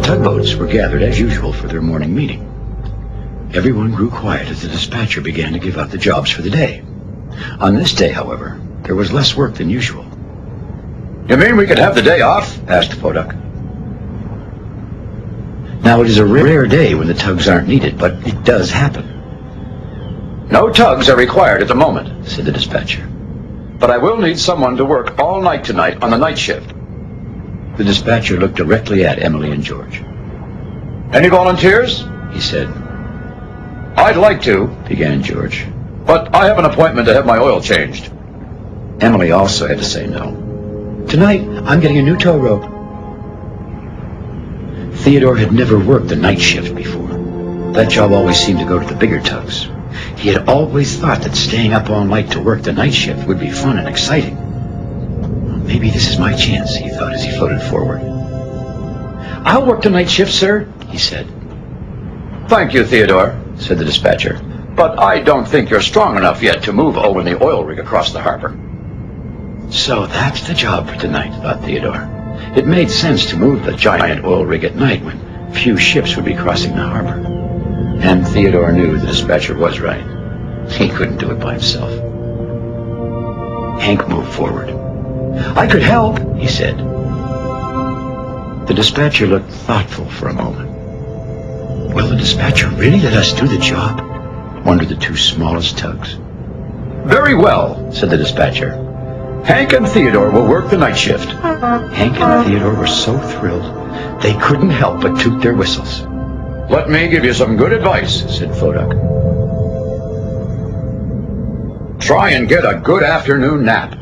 tugboats were gathered as usual for their morning meeting. Everyone grew quiet as the dispatcher began to give out the jobs for the day. On this day, however, there was less work than usual. "You mean we could have the day off?" asked Foduck. Now, it is a rare day when the tugs aren't needed, but it does happen. "No tugs are required at the moment," said the dispatcher. "but I will need someone to work all night tonight on the night shift." The dispatcher looked directly at Emily and George. "Any volunteers?" he said. "I'd like to," began George. "but I have an appointment to have my oil changed." Emily also had to say no. "Tonight, I'm getting a new tow rope." Theodore had never worked the night shift before. That job always seemed to go to the bigger tugs. He had always thought that staying up all night to work the night shift would be fun and exciting. Maybe this is my chance, he thought as he floated forward. "I'll work the night shift, sir," he said. "Thank you, Theodore," said the dispatcher, "but I don't think you're strong enough yet to move Owen the oil rig across the harbor." So that's the job for tonight, thought Theodore. It made sense to move the giant oil rig at night when few ships would be crossing the harbor. And Theodore knew the dispatcher was right. He couldn't do it by himself. Hank moved forward. "I could help," he said. The dispatcher looked thoughtful for a moment. "Will the dispatcher really let us do the job?" wondered the two smallest tugs. "Very well," said the dispatcher. "Hank and Theodore will work the night shift." Hank and Theodore were so thrilled they couldn't help but toot their whistles. "Let me give you some good advice," said Foduck. "Try and get a good afternoon nap."